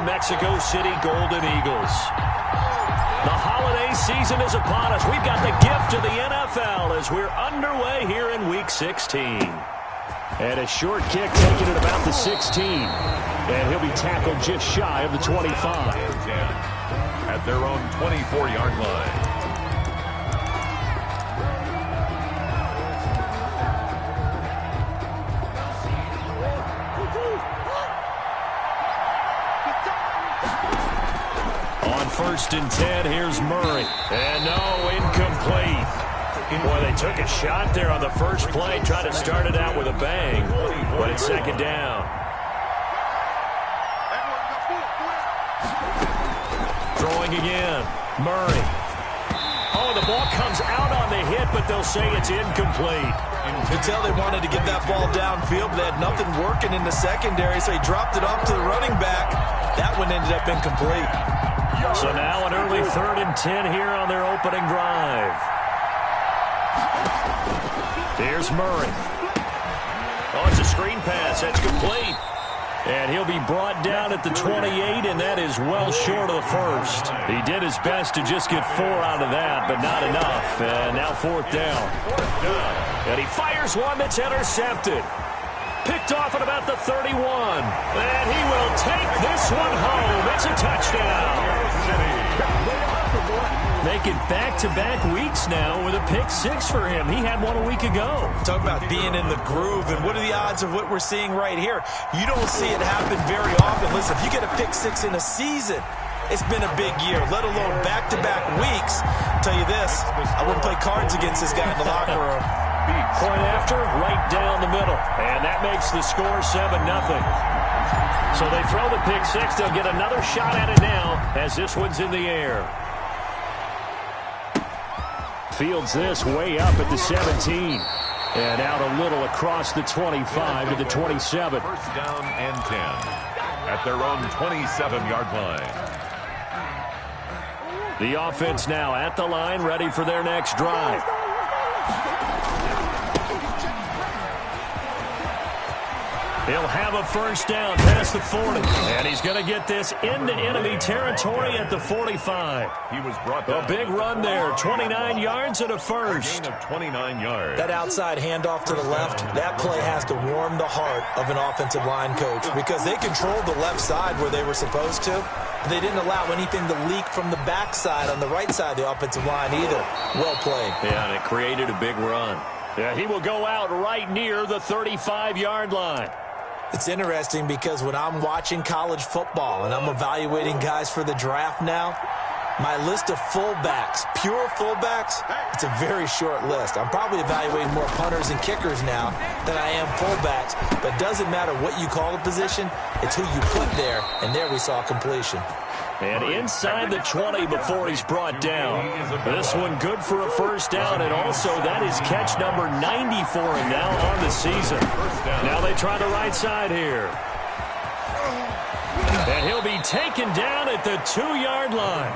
the Mexico City Golden Eagles. The holiday season is upon us. We've got the gift of the NFL as we're underway here in Week 16. And a short kick taken at about the 16. And he'll be tackled just shy of the 25. At their own 24-yard line. On 1st and 10, here's Murray. And no, incomplete. Boy, they took a shot there on the first play, tried to start it out with a bang, but it's 2nd down. Throwing again, Murray. Oh, the ball comes out on the hit, but they'll say it's incomplete. You could tell they wanted to get that ball downfield, but they had nothing working in the secondary, so he dropped it off to the running back. That one ended up incomplete. So now an early 3rd and 10 here on their opening drive. Here's Murray. Oh, it's a screen pass. That's complete. And he'll be brought down at the 28, and that is well short of the first. He did his best to just get 4 out of that, but not enough. And now 4th down. And he fires one that's intercepted. Picked off at about the 31. And he will take this one home. It's a touchdown. Making back-to-back weeks now with a pick-6 for him. He had one a week ago. Talk about being in the groove, and what are the odds of what we're seeing right here? You don't see it happen very often. Listen, if you get a pick-6 in a season, it's been a big year, let alone back-to-back weeks. I'll tell you this, I wouldn't play cards against this guy in the locker room. Point after, right down the middle. And that makes the score 7-0. So they throw the pick-6. They'll get another shot at it now as this one's in the air. Fields this way up at the 17. And out a little across the 25 to the 27. 1st down and 10 at their own 27-yard line. The offense now at the line, ready for their next drive. He'll have a 1st down past the 40. And he's going to get this into enemy territory at the 45. He was brought down. A big run there, 29 yards and a first. Gain of 29 yards. That outside handoff to the left, that play has to warm the heart of an offensive line coach because they controlled the left side where they were supposed to. They didn't allow anything to leak from the backside on the right side of the offensive line either. Well played. Yeah, and it created a big run. Yeah, he will go out right near the 35-yard line. It's interesting because when I'm watching college football and I'm evaluating guys for the draft now, my list of fullbacks, pure fullbacks, it's a very short list. I'm probably evaluating more punters and kickers now than I am fullbacks, but it doesn't matter what you call the position, it's who you put there, and there we saw completion. And inside the 20 before he's brought down. This one good for a 1st down, and also that is catch number 90 for him now on the season. Now they try the right side here. And he'll be taken down at the 2-yard line.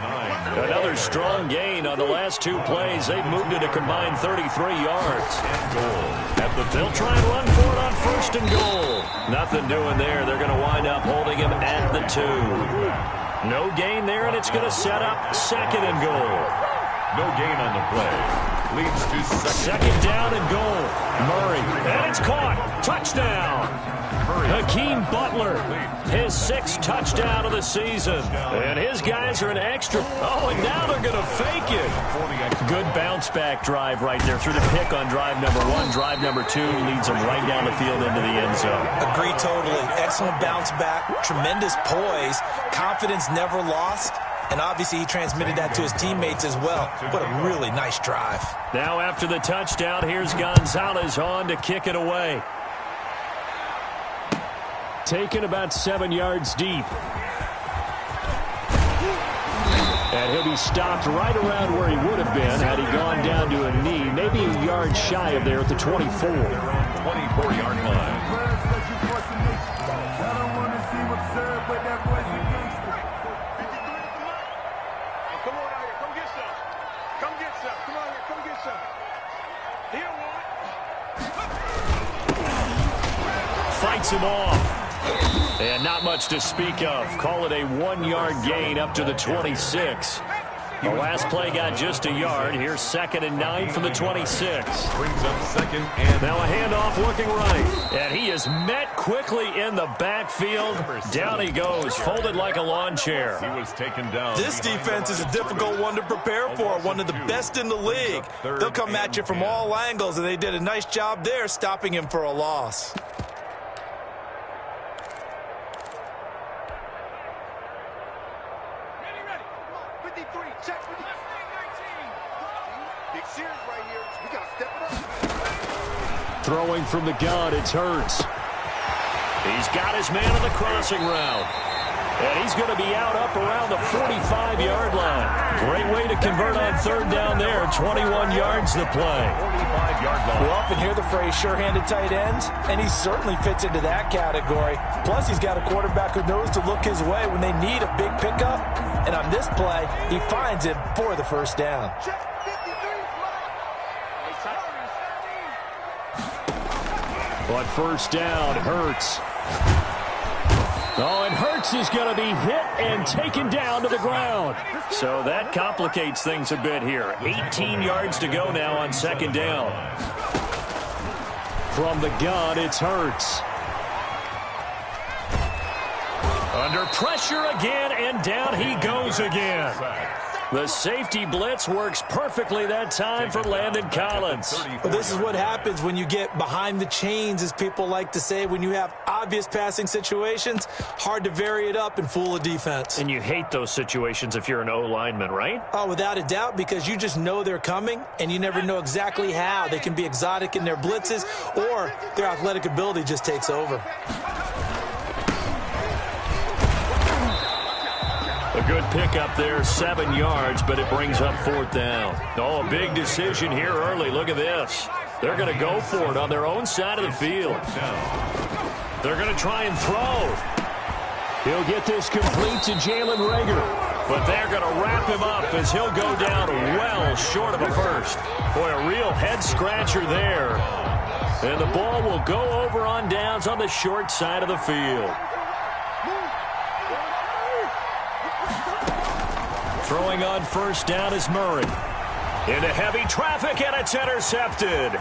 Another strong gain on the last 2 plays. They've moved it a combined 33 yards. They'll try and run for it on 1st and goal. Nothing doing there. They're going to wind up holding him at the 2. No gain there, and it's going to set up 2nd and goal. No gain on the play. Leads to 2nd down and goal. Murray, and it's caught. Touchdown. Hakeem Butler, his 6th touchdown of the season. And his guys are an extra. Oh, and now they're going to fake it. Good bounce-back drive right there through the pick on drive number 1. Drive number 2 leads them right down the field into the end zone. Agree totally. Excellent bounce-back, tremendous poise, confidence never lost. And obviously he transmitted that to his teammates as well. What a really nice drive. Now after the touchdown, here's Gonzalez on to kick it away. Taken about 7 yards deep. And he'll be stopped right around where he would have been had he gone down to a knee, maybe a yard shy of there at the 24. 24-yard line. Fights him off. And not much to speak of. Call it a 1-yard gain up to the 26. The last play got just a yard. Here's 2nd and 9 from the 26. Brings up 2nd and now a handoff looking right. And he is met quickly in the backfield. Down he goes, folded like a lawn chair. He was taken down. This defense is a difficult one to prepare for, one of the best in the league. They'll come at you from all angles, and they did a nice job there stopping him for a loss. Throwing from the gun, it's Hurts. He's got his man on the crossing route. And he's going to be out up around the 45-yard line. Great way to convert on 3rd down there. 21 yards to play. 45-yard line. We often hear the phrase sure-handed tight ends, and he certainly fits into that category. Plus, he's got a quarterback who knows to look his way when they need a big pickup. And on this play, he finds him for the 1st down. On 1st down, Hurts. Oh, and Hurts is going to be hit and taken down to the ground. So that complicates things a bit here. 18 yards to go now on 2nd down. From the gun, it's Hurts. Under pressure again, and down he goes again. The safety blitz works perfectly that time for Landon Collins. Well, this is what happens when you get behind the chains, as people like to say. When you have obvious passing situations, hard to vary it up and fool a defense. And you hate those situations if you're an O-lineman, right? Oh, without a doubt, because you just know they're coming, and you never know exactly how. They can be exotic in their blitzes, or their athletic ability just takes over. A good pickup there, 7 yards, but it brings up 4th down. Oh, a big decision here early. Look at this. They're going to go for it on their own side of the field. They're going to try and throw. He'll get this complete to Jalen Reagor. But they're going to wrap him up as he'll go down well short of a first. Boy, a real head-scratcher there. And the ball will go over on downs on the short side of the field. Throwing on 1st down is Murray. Into heavy traffic, and it's intercepted.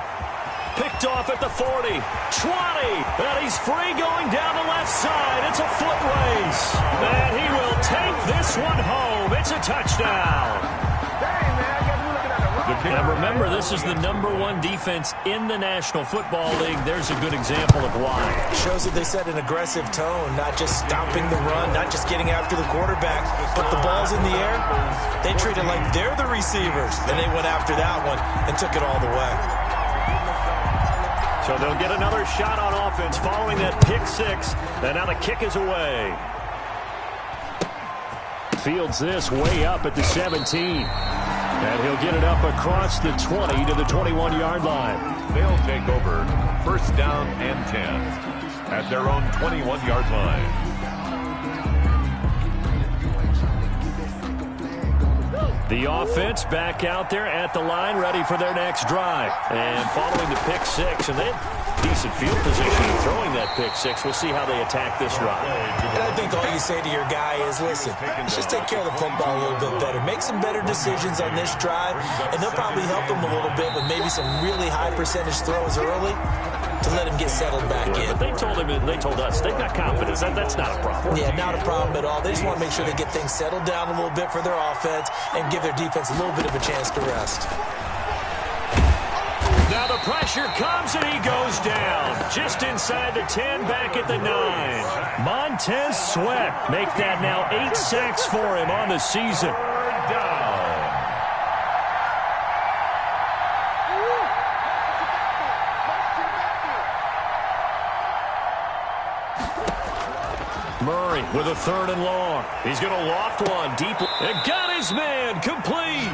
Picked off at the 40, 20, and he's free going down the left side. It's a foot race, and he will take this one home. It's a touchdown. And remember, this is the #1 defense in the National Football League. There's a good example of why. It shows that they set an aggressive tone, not just stopping the run, not just getting after the quarterback, but the ball's in the air. They treat it like they're the receivers, and they went after that one and took it all the way. So they'll get another shot on offense following that pick 6, and now the kick is away. Fields this way up at the 17. And he'll get it up across the 20 to the 21-yard line. They'll take over 1st down and 10 at their own 21-yard line. The offense back out there at the line, ready for their next drive. And following the pick 6, and they have decent field position throwing that pick 6. We'll see how they attack this drive. And I think all you say to your guy is, listen, just take care of the football a little bit better. Make some better decisions on this drive, and they'll probably help him a little bit with maybe some really high percentage throws early to let him get settled back in. But they told him, and they told us, they've got confidence. That's not a problem. Yeah, not a problem at all. They just want to make sure they get things settled down a little bit for their offense and give their defense a little bit of a chance to rest. Now the pressure comes, and he goes down. Just inside the 10, back at the 9. Montez Sweat make that now 8 sacks for him on the season. Murray with a 3rd and long. He's going to loft one deep and got his man complete.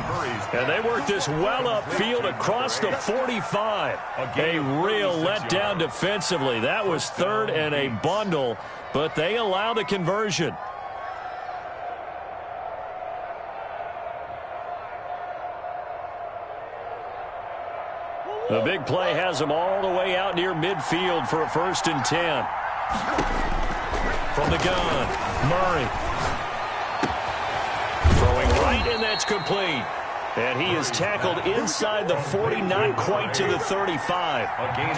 And they work this well upfield across the 45. A real letdown defensively. That was 3rd and a bundle, but they allow the conversion. The big play has them all the way out near midfield for a 1st and 10. From the gun, Murray. Throwing right, and that's complete. And he is tackled inside the 40, not quite to the 35.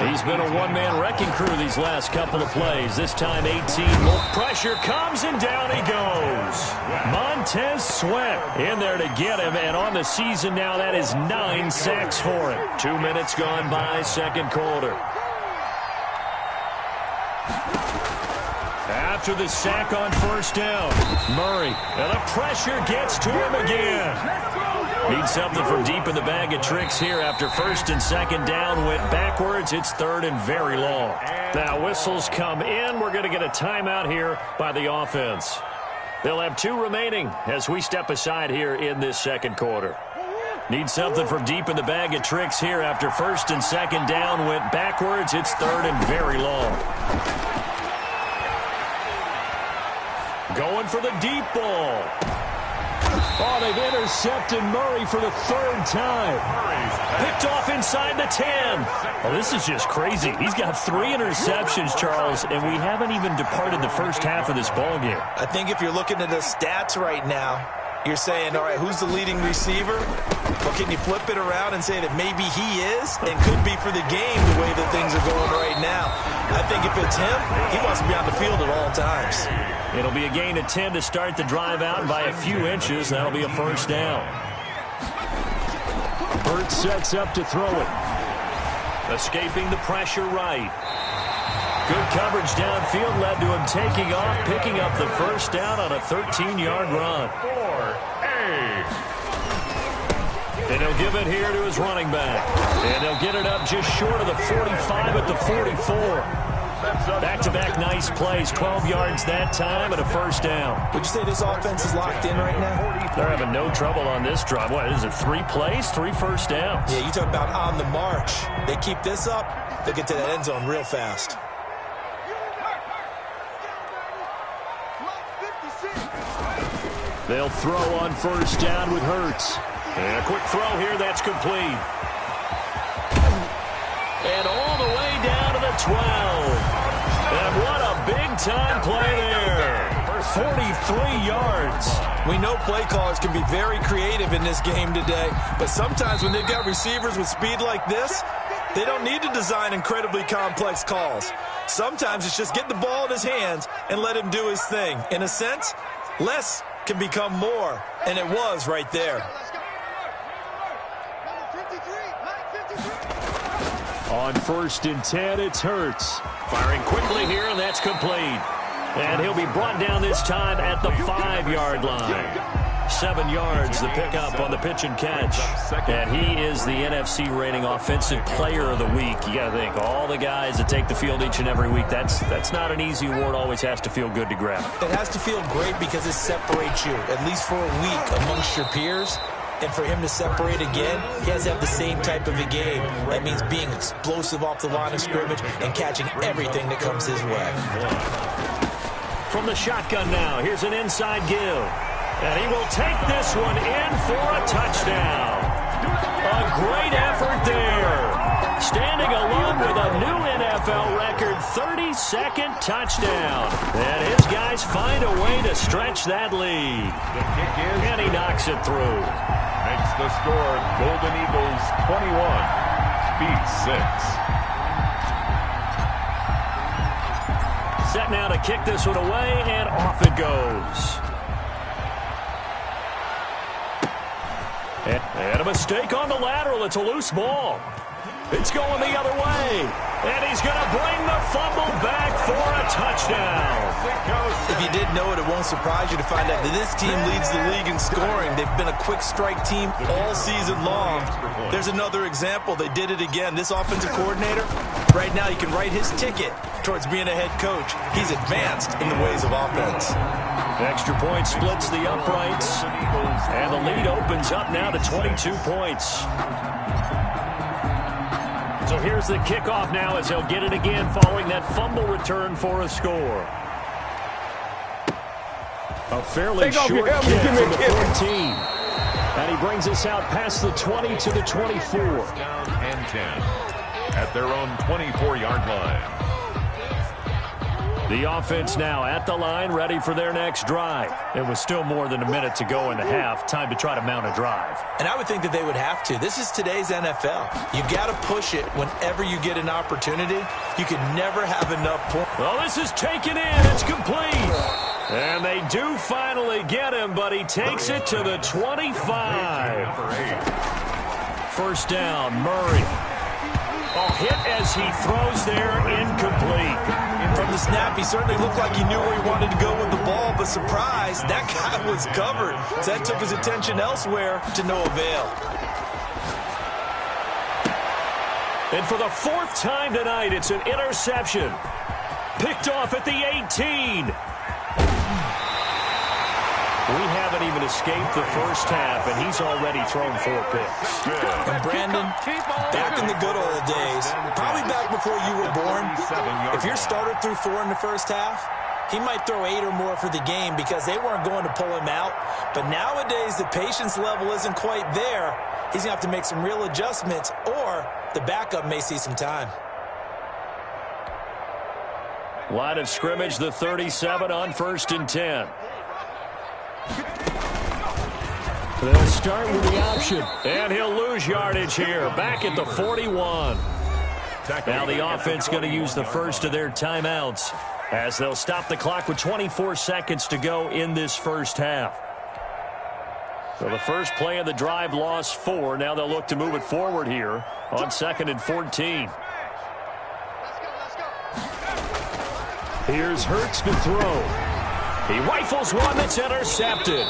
He's been a one-man wrecking crew these last couple of plays. This time 18. More pressure comes, and down he goes. Montez Sweat in there to get him, and on the season now, that is 9 sacks for him. 2 minutes gone by, second quarter. After the sack on first down, Murray, and the pressure gets to him again. Need something from deep in the bag of tricks here after first and second down went backwards. It's third and very long. Now whistles come in. We're going to get a timeout here by the offense. They'll have 2 remaining as we step aside here in this second quarter. Need something from deep in the bag of tricks here after first and second down went backwards. It's third and very long. Going for the deep ball. Oh, they've intercepted Murray for the 3rd time. Picked off inside the 10. Oh, this is just crazy. He's got 3 interceptions, Charles, and we haven't even departed the first half of this ballgame. I think if you're looking at the stats right now, you're saying, all right, who's the leading receiver? Well, can you flip it around and say that maybe he is and could be for the game the way that things are going right now? I think if it's him, he wants to be on the field at all times. It'll be a gain of 10 to start the drive out by a few inches. That'll be a first down. Burt sets up to throw it. Escaping the pressure right. Good coverage downfield led to him taking off, picking up the first down on a 13-yard run. And he'll give it here to his running back. And they'll get it up just short of the 45 at the 44. Back-to-back nice plays, 12 yards that time and a first down. Would you say this offense is locked in right now? They're having no trouble on this drive. What is it, 3 plays, 3 first downs? Yeah, you talk about on the march. They keep this up, they'll get to that end zone real fast. They'll throw on first down with Hurts. And a quick throw here, that's complete. And all the way down to the 12. And what a big-time play there. 43 yards. We know play callers can be very creative in this game today, but sometimes when they've got receivers with speed like this, they don't need to design incredibly complex calls. Sometimes it's just get the ball in his hands and let him do his thing. In a sense, less can become more, and it was right there. On first and 10, it's Hurts. Firing quickly here, and that's complete. And he'll be brought down this time at the 5-yard line. 7 yards, the pickup on the pitch and catch. And he is the NFC rating offensive player of the week. You got to think, all the guys that take the field each and every week, that's not an easy award. Always has to feel good to grab. It has to feel great because it separates you, at least for a week, amongst your peers. And for him to separate again, he has to have the same type of a game. That means being explosive off the line of scrimmage and catching everything that comes his way. From the shotgun now, here's an inside give. And he will take this one in for a touchdown. A great effort there. Standing alone with a new NFL record 32nd touchdown. And his guys find a way to stretch that lead. And he knocks it through. Makes the score Golden Eagles 21, Beats 6. Set now to kick this one away, and off it goes. And a mistake on the lateral. It's a loose ball. It's going the other way. And he's going to bring the fumble back for a touchdown. If you didn't know it, it won't surprise you to find out that this team leads the league in scoring. They've been a quick strike team all season long. There's another example. They did it again. This offensive coordinator, right now, you can write his ticket towards being a head coach. He's advanced in the ways of offense. Extra point splits the uprights. And the lead opens up now to 22 points. So here's the kickoff now as he'll get it again following that fumble return for a score. A fairly short kick from the 14. And he brings us out past the 20 to the 24. Down and 10 at their own 24-yard line. The offense now at the line, ready for their next drive. It was still more than a minute to go in the half. Time to try to mount a drive. And I would think that they would have to. This is today's NFL. You got to push it whenever you get an opportunity. You can never have enough points. Well, this is taken in. It's complete. And they do finally get him, but he takes it to the 25. First down, Murray. Oh, hit as he throws there, incomplete. From the snap, he certainly looked like he knew where he wanted to go with the ball, but surprise, that guy was covered. So that took his attention elsewhere to no avail. And for the fourth time tonight, it's an interception. Picked off at the 18. We haven't even escaped the first half, and he's already thrown 4 picks. And Brandon, back in the good old days, probably back before you were born, if your starter threw 4 in the first half, he might throw 8 or more for the game because they weren't going to pull him out. But nowadays, the patience level isn't quite there. He's going to have to make some real adjustments, or the backup may see some time. Line of scrimmage, the 37 on 1st and 10. They'll start with the option. And he'll lose yardage here. Back at the 41. Now the offense going to use the first of their timeouts as they'll stop the clock with 24 seconds to go in this first half. So the first play of the drive lost 4. Now they'll look to move it forward here on 2nd and 14. Here's Hurts to throw. He rifles one that's intercepted.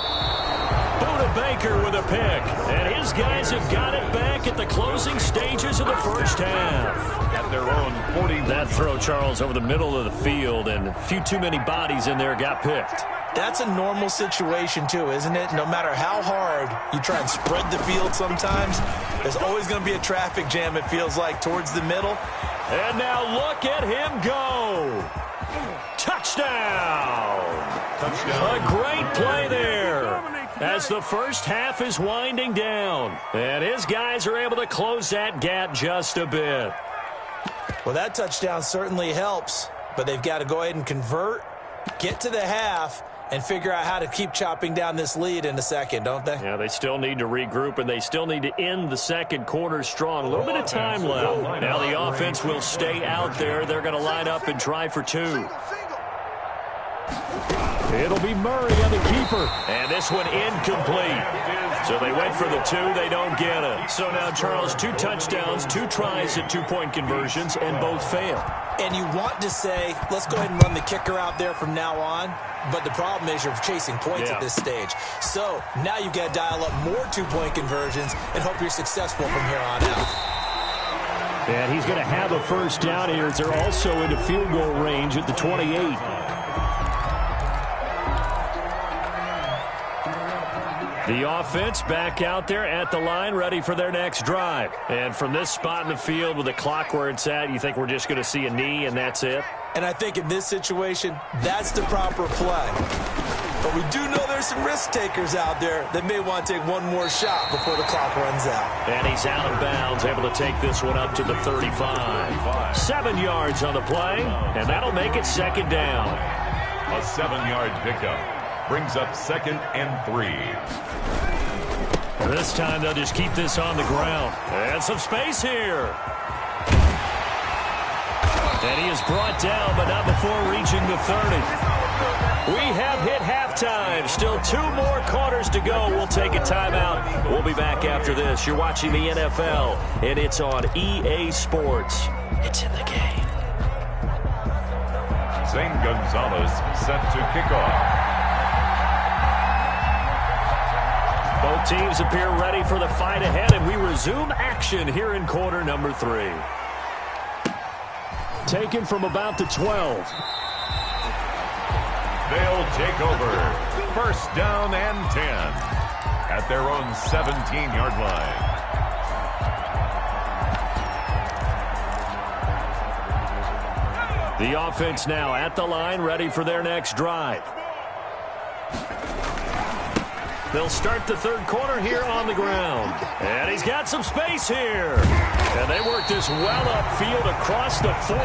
Buda Baker with a pick. And his guys have got it back at the closing stages of the first half. At their own 40. That throw, Charles, over the middle of the field, and a few too many bodies in there got picked. That's a normal situation, too, isn't it? No matter how hard you try and spread the field sometimes, there's always going to be a traffic jam, it feels like, towards the middle. And now look at him go. Touchdown. A great play there as the first half is winding down. And his guys are able to close that gap just a bit. Well, that touchdown certainly helps, but they've got to go ahead and convert, get to the half, and figure out how to keep chopping down this lead in a second, don't they? Yeah, they still need to regroup, and they still need to end the second quarter strong. A little bit of time left. Now the offense will stay out there. They're going to line up and try for 2. It'll be Murray on the keeper. And this one incomplete. So they went for the 2. They don't get it. So now, Charles, 2 touchdowns, 2 tries at 2-point conversions, and both fail. And you want to say, let's go ahead and run the kicker out there from now on. But the problem is you're chasing points at this stage. So now you've got to dial up more 2-point conversions and hope you're successful from here on out. And he's going to have a first down here as they're also into field goal range at the 28. The offense back out there at the line, ready for their next drive. And from this spot in the field with the clock where it's at, you think we're just going to see a knee and that's it? And I think in this situation, that's the proper play. But we do know there's some risk takers out there that may want to take one more shot before the clock runs out. And he's out of bounds, able to take this one up to the 35. 7 yards on the play, and that'll make it 2nd down. A 7-yard pickup brings up 2nd and 3. This time they'll just keep this on the ground. And some space here. And he is brought down, but not before reaching the 30. We have hit halftime. Still 2 more quarters to go. We'll take a timeout. We'll be back after this. You're watching the NFL, and it's on EA Sports. It's in the game. Zane Gonzalez set to kick off. Both teams appear ready for the fight ahead, and we resume action here in quarter number 3. Taken from about the 12. They'll take over. First down and 10 at their own 17-yard line. The offense now at the line, ready for their next drive. They'll start the third quarter here on the ground. And he's got some space here. And they work this well upfield across the 45.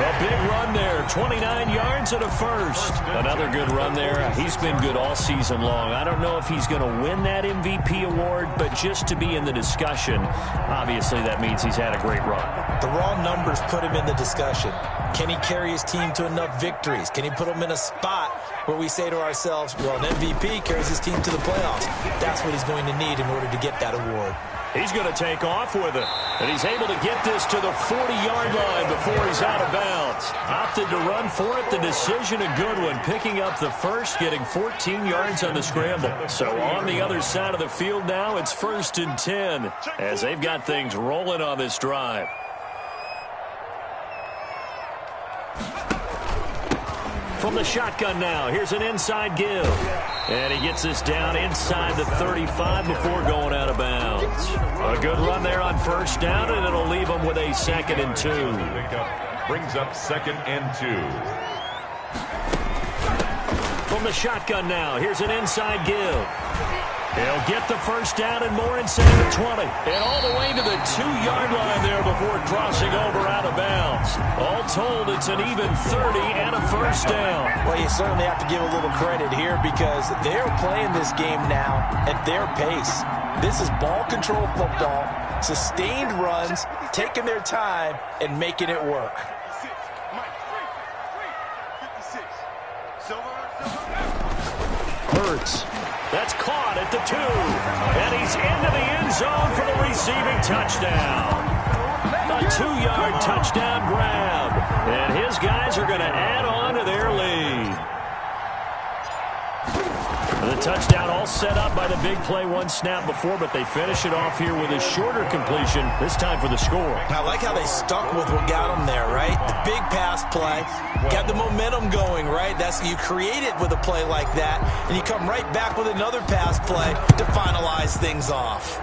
A big run there, 29 yards and a first. Another good run there. He's been good all season long. I don't know if he's going to win that MVP award, but just to be in the discussion, obviously that means he's had a great run. The raw numbers put him in the discussion. Can he carry his team to enough victories? Can he put them in a spot where we say to ourselves, well, an MVP carries his team to the playoffs. That's what he's going to need in order to get that award. He's going to take off with it. And he's able to get this to the 40-yard line before he's out of bounds. Opted to run for it. The decision a good one. Picking up the first, getting 14 yards on the scramble. So on the other side of the field now, it's 1st and 10 as they've got things rolling on this drive. From the shotgun now, here's an inside give. And he gets this down inside the 35 before going out of bounds. A good run there on 1st down, and it'll leave him with a 2nd and 2. Brings up 2nd and 2. From the shotgun now, here's an inside give. He'll get the 1st down and more inside the 20. And all the way to the 2-yard line there before crossing over out of bounds. All told, it's an even 30 and a 1st down. Well, you certainly have to give a little credit here because they're playing this game now at their pace. This is ball control football, sustained runs, taking their time, and making it work. Hurts. That's caught at the 2. And he's into the end zone for the receiving touchdown. A 2-yard touchdown grab. And his guys are going to add on to their lead. The touchdown all set up by the big play one snap before, but they finish it off here with a shorter completion, this time for the score. I like how they stuck with what got them there, right? The big pass play, got the momentum going, right? That's you create it with a play like that, and you come right back with another pass play to finalize things off.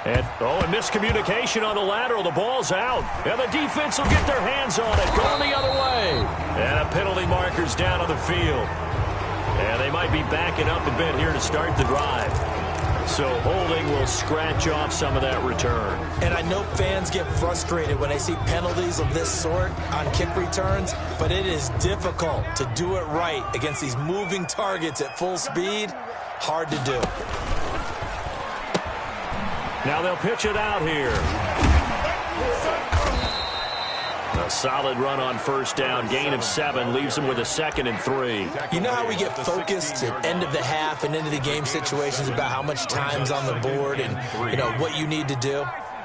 And miscommunication on the lateral. The ball's out. And the defense will get their hands on it. Going the other way. And a penalty marker's down on the field. And they might be backing up a bit here to start the drive. So holding will scratch off some of that return. And I know fans get frustrated when they see penalties of this sort on kick returns, but it is difficult to do it right against these moving targets at full speed. Hard to do. Now they'll pitch it out here. A solid run on 1st down. Gain of 7 leaves them with a 2nd and 3. You know how we get focused at end of the half and into the game situations about how much time's on the board and, you know, what you need to do?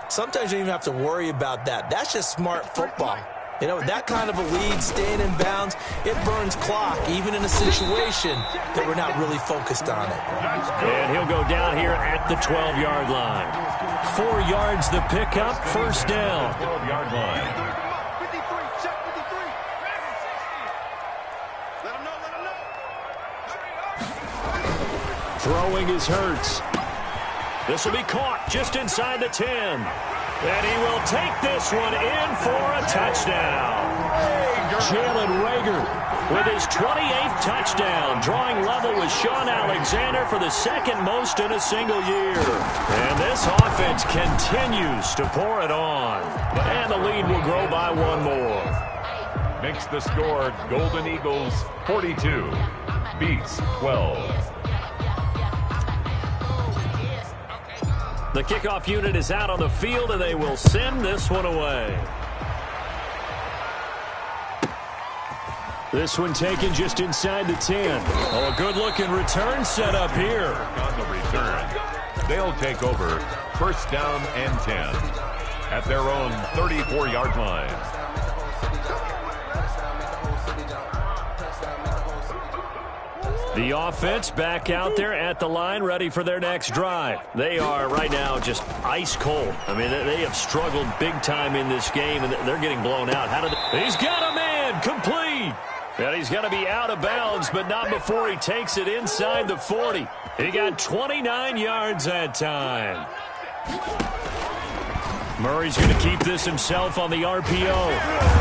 Sometimes you don't even have to worry about that. That's just smart football. You know, that kind of a lead, staying in bounds, it burns clock, even in a situation that we're not really focused on it. And he'll go down here at the 12-yard line. 4 yards the pickup, 1st down. 12-yard line. Throwing is Hurts. This will be caught just inside the 10. And he will take this one in for a touchdown. Jalen Reagor with his 28th touchdown, drawing level with Sean Alexander for the 2nd most in a single year. And this offense continues to pour it on. And the lead will grow by 1 more. Makes the score Golden Eagles 42, Beats 12. The kickoff unit is out on the field, and they will send this one away. This one taken just inside the 10. Oh, a good-looking return set up here. On the return, they'll take over 1st down and 10 at their own 34-yard line. The offense back out there at the line, ready for their next drive. They are right now just ice cold. I mean, they have struggled big time in this game, and they're getting blown out. He's got a man, complete. And he's going to be out of bounds, but not before he takes it inside the 40. He got 29 yards that time. Murray's going to keep this himself on the RPO.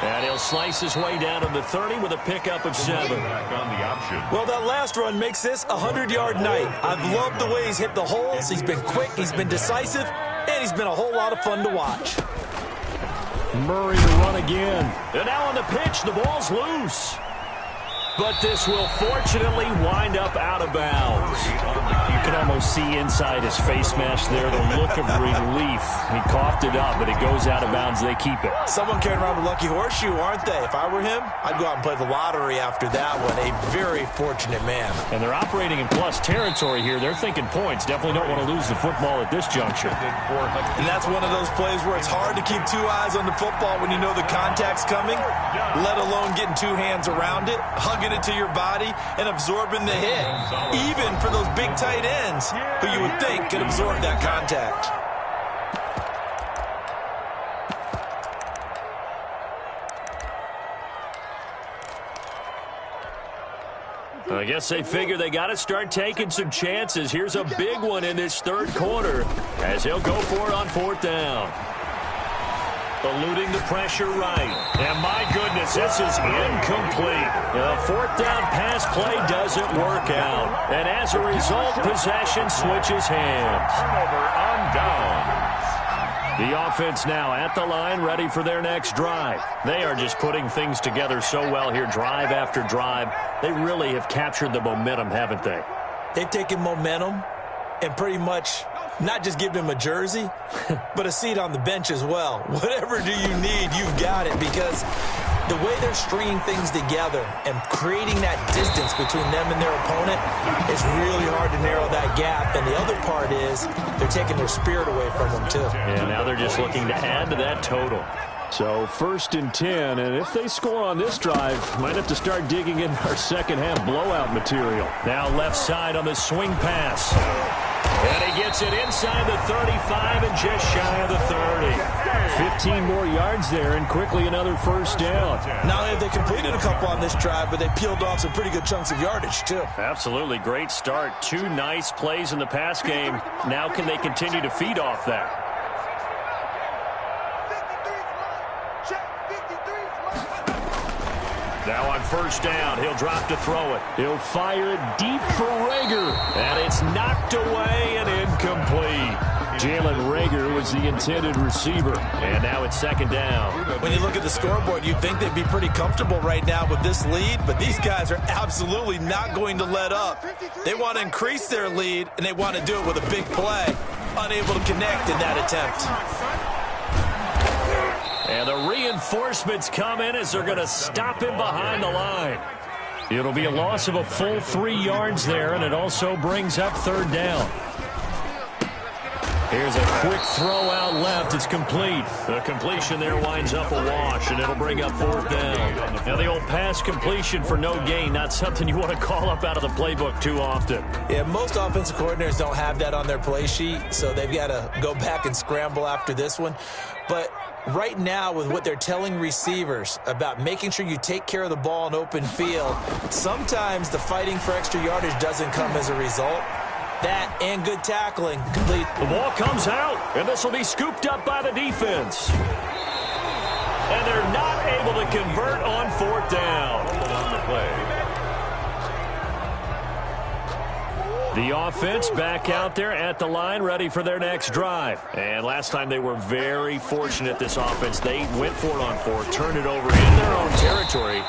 And he'll slice his way down to the 30 with a pickup of 7. Back on the option. Well, that last run makes this a 100-yard night. I've loved the way he's hit the holes. He's been quick. He's been decisive. and he's been a whole lot of fun to watch. Murray to run again. And now on the pitch, the ball's loose. But this will fortunately wind up out of bounds. You can almost see inside his face mask there the look of relief. He coughed it up, but it goes out of bounds. They keep it. Someone carrying around a lucky horseshoe, aren't they? If I were him, I'd go out and play the lottery after that one. A very fortunate man. And they're operating in plus territory here. They're thinking points. Definitely don't want to lose the football at this juncture. And that's one of those plays where it's hard to keep two eyes on the football when you know the contact's coming, let alone getting two hands around it, hugging it to your body, and absorbing the hit. Even for those big tight ends who you would think could absorb that contact. I guess they figure they got to start taking some chances. Here's a big one in this third quarter as he'll go for it on fourth down. Eluding the pressure right. And my goodness, this is incomplete. The fourth down pass play doesn't work out. And as a result, possession switches hands. Turnover on downs. The offense now at the line, ready for their next drive. They are just putting things together so well here, drive after drive. They really have captured the momentum, haven't they? They've taken momentum and pretty much not just give him a jersey, but a seat on the bench as well. Whatever do you need, you've got it, because the way they're stringing things together and creating that distance between them and their opponent, it's really hard to narrow that gap. And the other part is they're taking their spirit away from them, too. Yeah, now they're just looking to add to that total. So 1st and 10, and if they score on this drive, might have to start digging in our second half blowout material. Now left side on the swing pass. And he gets it inside the 35 and just shy of the 30. 15 more yards there and quickly another first down. Not only have they completed a couple on this drive, but they peeled off some pretty good chunks of yardage, too. Absolutely. Great start. 2 nice plays in the pass game. Now can they continue to feed off that? Now on first down, he'll drop to throw it. He'll fire it deep for Rager. And it's knocked away and incomplete. Jalen Rager was the intended receiver. And now it's second down. When you look at the scoreboard, you'd think they'd be pretty comfortable right now with this lead, but these guys are absolutely not going to let up. They want to increase their lead, and they want to do it with a big play. Unable to connect in that attempt. And the reinforcements come in as they're going to stop him behind the line. It'll be a loss of a full 3 yards there, and it also brings up third down. Here's a quick throw out left. It's complete. The completion there winds up a wash, and it'll bring up fourth down. Now the old pass completion for no gain, not something you want to call up out of the playbook too often. Yeah, most offensive coordinators don't have that on their play sheet, so they've got to go back and scramble after this one. But right now, with what they're telling receivers about making sure you take care of the ball in open field, sometimes the fighting for extra yardage doesn't come as a result. That and good tackling complete. The ball comes out, and this will be scooped up by the defense. And they're not able to convert on fourth down. On the play. The offense back out there at the line, ready for their next drive. And last time they were very fortunate, this offense. They went for it on fourth, turned it over in their own territory,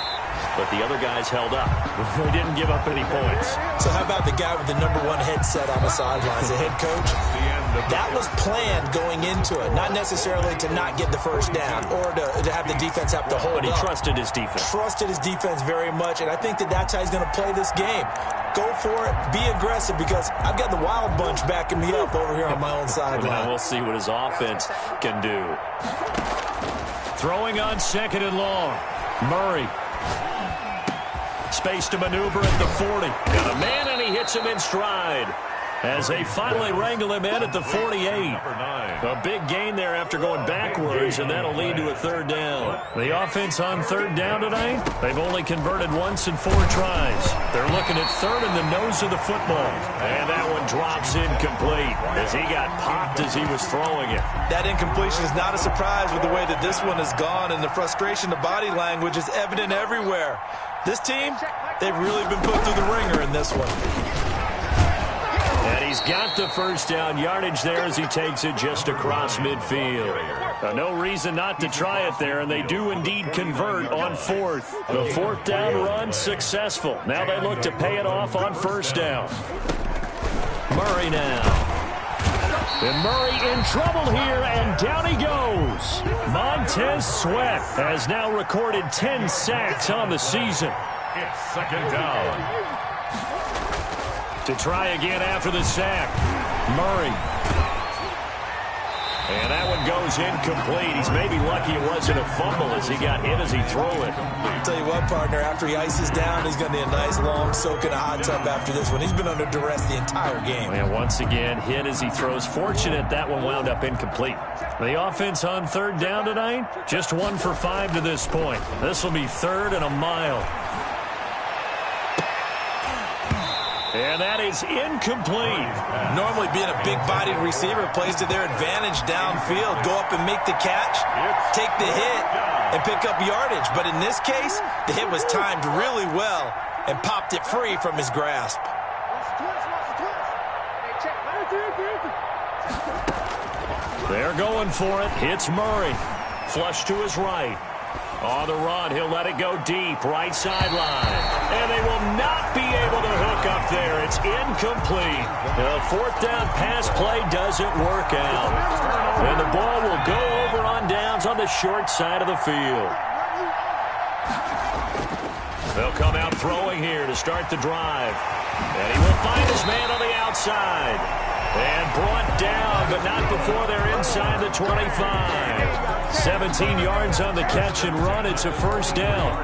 but the other guys held up. They didn't give up any points. So how about the guy with the #1 headset on the sidelines, the head coach? That was planned going into it, not necessarily to not get the first down or to have the defense have to hold up. But he trusted his defense. Trusted his defense very much, and I think that's how he's going to play this game. Go for it, be aggressive, because I've got the wild bunch backing me up over here on my own sideline. Now we'll see what his offense can do. Throwing on second and long. Murray. Space to maneuver at the 40. Got a man, and he hits him in stride as they finally wrangle him in at the 48. A big gain there after going backwards, and that'll lead to a third down. The offense on third down tonight, they've only converted once in 4 tries. They're looking at third in the nose of the football. And that one drops incomplete as he got popped as he was throwing it. That incompletion is not a surprise with the way that this one has gone, and the frustration, the body language is evident everywhere. This team, they've really been put through the ringer in this one. And he's got the first down yardage there as he takes it just across midfield. No reason not to try it there, and they do indeed convert on fourth. The fourth down run successful. Now they look to pay it off on first down. Murray now. And Murray in trouble here, and down he goes. Montez Sweat has now recorded 10 sacks on the season. It's second down. To try again after the sack. Murray. And that one goes incomplete. He's maybe lucky it wasn't a fumble as he got hit as he threw it. I'll tell you what, partner, after he ices down, he's going to need a nice long soak in a hot tub after this one. He's been under duress the entire game. And once again, hit as he throws. Fortunate that one wound up incomplete. The offense on third down tonight, just 1 for 5 to this point. This will be third and a mile. And that is incomplete. Normally being a big-bodied receiver plays to their advantage downfield. Go up and make the catch, take the hit, and pick up yardage. But in this case, the hit was timed really well and popped it free from his grasp. They're going for it. Hits Murray. Flush to his right. On the run, he'll let it go deep, right sideline. And they will not be able to hook up there. It's incomplete. The fourth down pass play doesn't work out. And the ball will go over on downs on the short side of the field. They'll come out throwing here to start the drive. And he will find his man on the outside. And brought down, but not before they're inside the 25. 17 yards on the catch and run. It's a first down.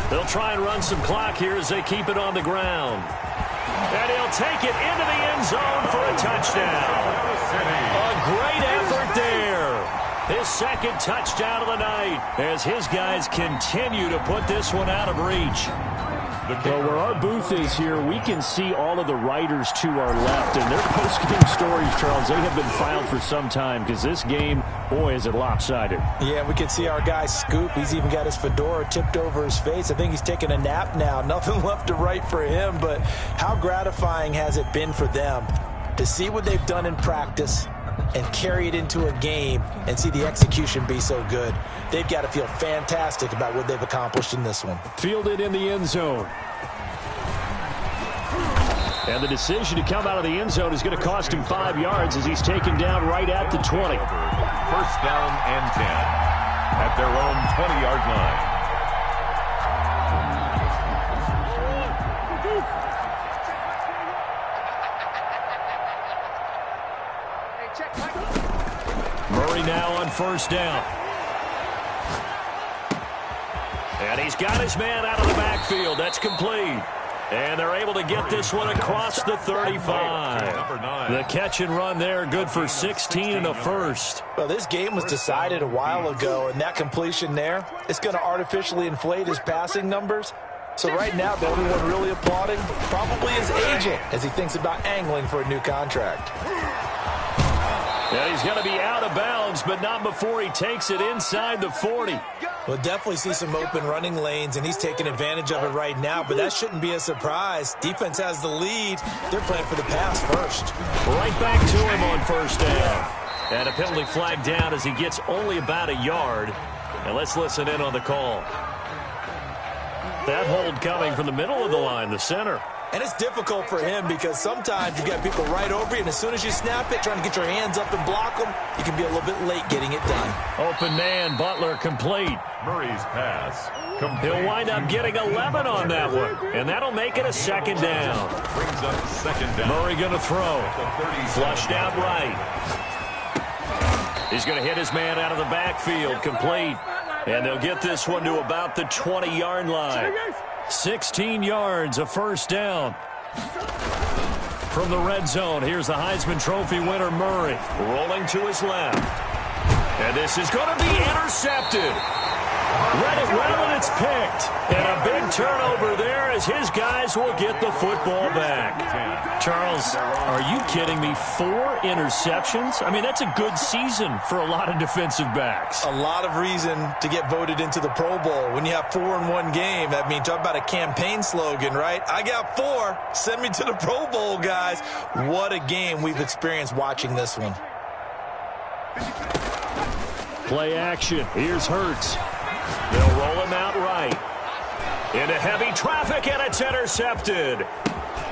They'll try and run some clock here as they keep it on the ground. And he'll take it into the end zone for a touchdown. A great effort there. His second touchdown of the night as his guys continue to put this one out of reach. Well, where our booth is here, we can see all of the writers to our left, and their post-game stories, Charles, they have been filed for some time because this game, boy, is it lopsided. Yeah, we can see our guy Scoop. He's even got his fedora tipped over his face. I think he's taking a nap now. Nothing left to write for him, but how gratifying has it been for them to see what they've done in practice and carry it into a game and see the execution be so good. They've got to feel fantastic about what they've accomplished in this one. Fielded in the end zone. And the decision to come out of the end zone is going to cost him 5 yards as he's taken down right at the 20. First down and 10 at their own 20-yard line. Murray now on first down. And he's got his man out of the backfield. That's complete. And they're able to get this one across the 35. The catch and run there, good for 16 and a first. Well, this game was decided a while ago, and that completion there, it's going to artificially inflate his passing numbers. So right now, the only one really applauding probably his agent as he thinks about angling for a new contract. Yeah, he's going to be out of bounds, but not before he takes it inside the 40. We'll definitely see some open running lanes, and he's taking advantage of it right now, but that shouldn't be a surprise. Defense has the lead. They're playing for the pass first. Right back to him on first down. And a penalty flag down as he gets only about a yard. And let's listen in on the call. That hold coming from the middle of the line, the center. And it's difficult for him because sometimes you got people right over you, and as soon as you snap it, trying to get your hands up and block them, you can be a little bit late getting it done. Open man, Butler complete. Murray's pass complete. He'll wind up getting 11 on that one, and that'll make it a second down. Brings up second down. Murray going to throw. Flushed out right. He's going to hit his man out of the backfield, complete. And they'll get this one to about the 20-yard line. 16 yards, a first down. From the red zone, here's the Heisman Trophy winner, Murray, rolling to his left. And this is going to be intercepted. Read it well, and it's picked. And a big turnover there as his guys will get the football back. Charles, are you kidding me? 4 interceptions? I mean, that's a good season for a lot of defensive backs. A lot of reason to get voted into the Pro Bowl. When you have 4 in one game, I mean, talk about a campaign slogan, right? I got 4. Send me to the Pro Bowl, guys. What a game we've experienced watching this one. Play action. Here's Hurts. They'll roll him out right. Into heavy traffic, and it's intercepted.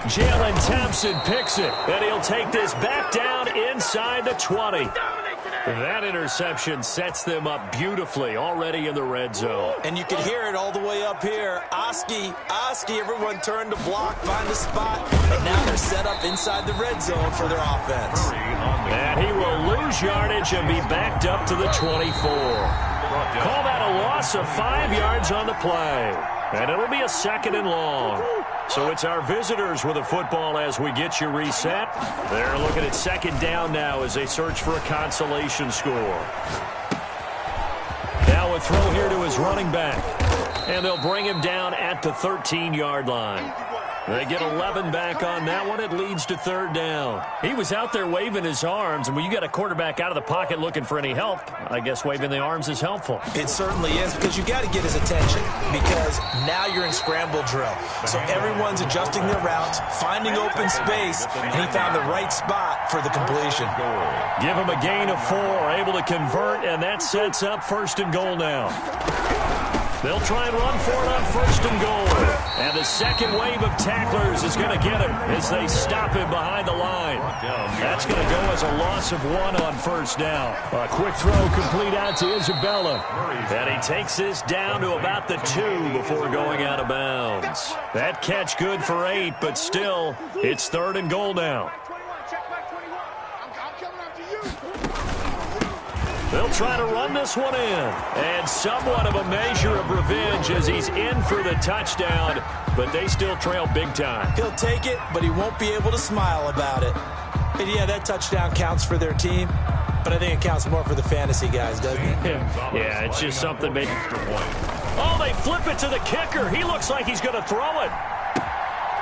Jalen Thompson picks it, and he'll take this back down inside the 20. That interception sets them up beautifully already in the red zone. And you can hear it all the way up here. Oski, everyone turned to block, find a spot, and now they're set up inside the red zone for their offense. And he will lose yardage and be backed up to the 24. Call that a loss of 5 yards on the play. And it'll be a 2nd and long. So it's our visitors with the football as we get you reset. They're looking at 2nd down now as they search for a consolation score. Now a throw here to his running back. And they'll bring him down at the 13-yard line. They get 11 back on that one. It leads to 3rd down. He was out there waving his arms, and when you got a quarterback out of the pocket looking for any help, I guess waving the arms is helpful. It certainly is, because you got to get his attention, because now you're in scramble drill. So everyone's adjusting their routes, finding open space, and he found the right spot for the completion. Give him a gain of 4, able to convert, and that sets up 1st and goal now. They'll try and run for it on 1st and goal. And the second wave of tacklers is going to get him as they stop him behind the line. That's going to go as a loss of 1 on 1st down. A quick throw complete out to Isabella. And he takes this down to about the 2 before going out of bounds. That catch good for 8, but still, it's 3rd and goal now. They'll try to run this one in. And somewhat of a measure of revenge as he's in for the touchdown, but they still trail big time. He'll take it, but he won't be able to smile about it. And yeah, that touchdown counts for their team, but I think it counts more for the fantasy guys, doesn't it? Yeah, it's just something. Oh, they flip it to the kicker. He looks like he's going to throw it.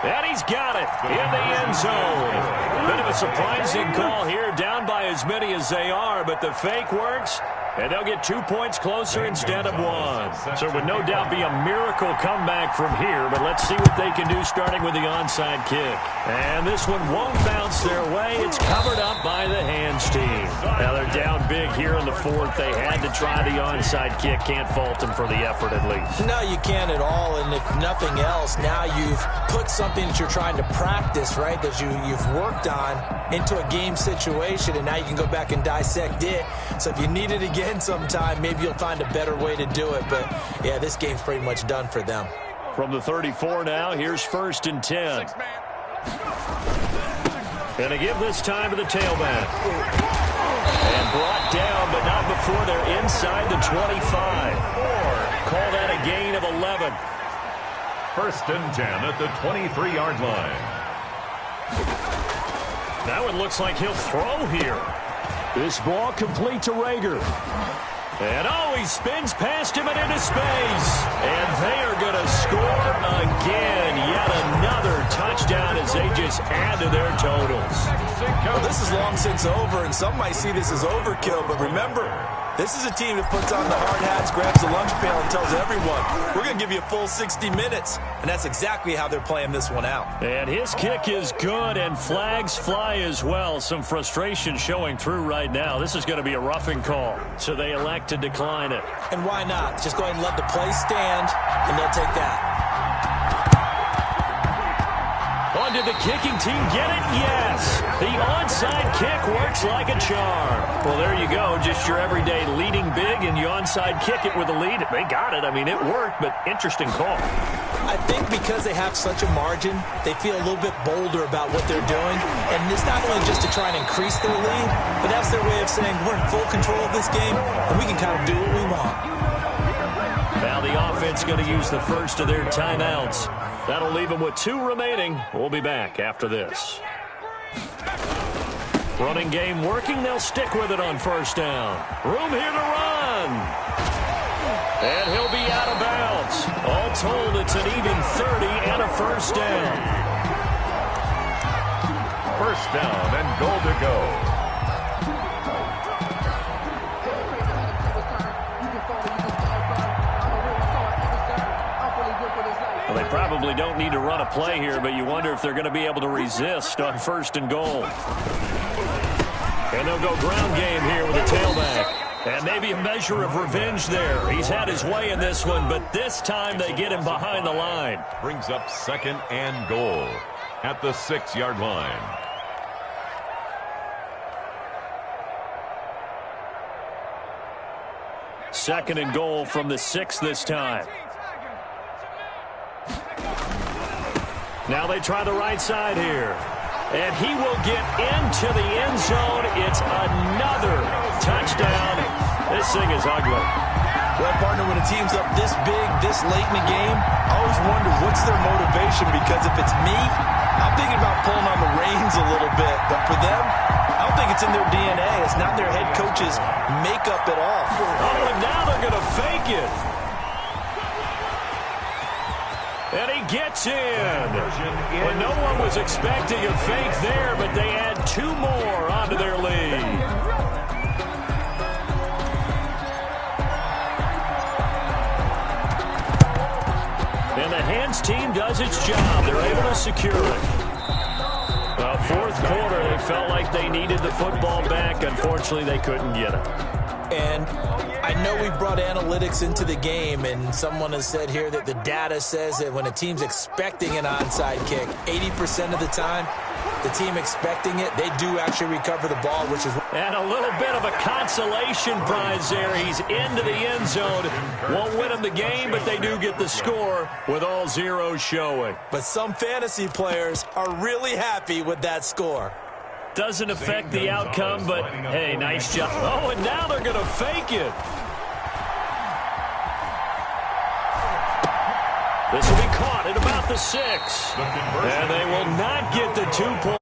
And he's got it in the end zone. Bit of a surprising call here, down by as many as they are, but the fake works, and they'll get 2 points closer instead of 1. So it would no doubt be a miracle comeback from here, but let's see what they can do starting with the onside kick. And this one won't bounce their way. It's covered up by the hands team. Now they're down big here in the 4th. They had to try the onside kick. Can't fault them for the effort at least. No, you can't at all, and if nothing else, now you've put something that you're trying to practice, right, that you've worked on into a game situation, and now you can go back and dissect it. So if you need it again sometime, maybe you'll find a better way to do it. But, yeah, this game's pretty much done for them. From the 34 now, here's 1st and 10. And to give this time to the tailback. And brought down, but not before they're inside the 25. Call that a gain of 11. 1st and 10 at the 23-yard line. That one looks like he'll throw here. This ball complete to Rager. And he spins past him and into space. And they are going to score again. Yet another touchdown as they just add to their totals. Well, this is long since over, and some might see this as overkill. But remember, this is a team that puts on the hard hats, grabs the lunch pail, and tells everyone, we're going to give you a full 60 minutes. And that's exactly how they're playing this one out. And his kick is good, and flags fly as well. Some frustration showing through right now. This is going to be a roughing call, so they elect to decline it. And why not? Just go ahead and let the play stand, and they'll take that. Did the kicking team get it? Yes. The onside kick works like a charm. Well, there you go. Just your everyday leading big, and you onside kick it with a lead. They got it. I mean, it worked, but interesting call. I think because they have such a margin, they feel a little bit bolder about what they're doing. And it's not only just to try and increase their lead, but that's their way of saying we're in full control of this game, and we can kind of do what we want. Now the offense going to use the first of their timeouts. That'll leave them with 2 remaining. We'll be back after this. Running game working. They'll stick with it on 1st down. Room here to run. And he'll be out of bounds. All told, it's an even 30 and a first down. First down and goal to go. Well, they probably don't need to run a play here, but you wonder if they're going to be able to resist on first and goal. And they'll go ground game here with a tailback. And maybe a measure of revenge there. He's had his way in this one, but this time they get him behind the line. Brings up second and goal at the 6-yard line. Second and goal from the 6 this time. Now they try the right side here. And he will get into the end zone. It's another touchdown. This thing is ugly. Well, partner, when a team's up this big, this late in the game, I always wonder what's their motivation, because if it's me, I'm thinking about pulling on the reins a little bit. But for them, I don't think it's in their DNA. It's not their head coach's makeup at all. Oh, and now they're going to fake it. And he gets in. Well, no one was expecting a fake there, but they add 2 more onto their lead. And the hands team does its job. They're able to secure it. Well, fourth quarter, they felt like they needed the football back. Unfortunately, they couldn't get it. And I know we've brought analytics into the game, and someone has said here that the data says that when a team's expecting an onside kick, 80% of the time, the team expecting it, they do actually recover the ball, which is... And a little bit of a consolation prize there. He's into the end zone. Won't win them the game, but they do get the score with all zeros showing. But some fantasy players are really happy with that score. Doesn't affect the outcome, but, hey, nice job. Oh, and now they're going to fake it. This will be caught at about the 6. And they will not get the 2 points.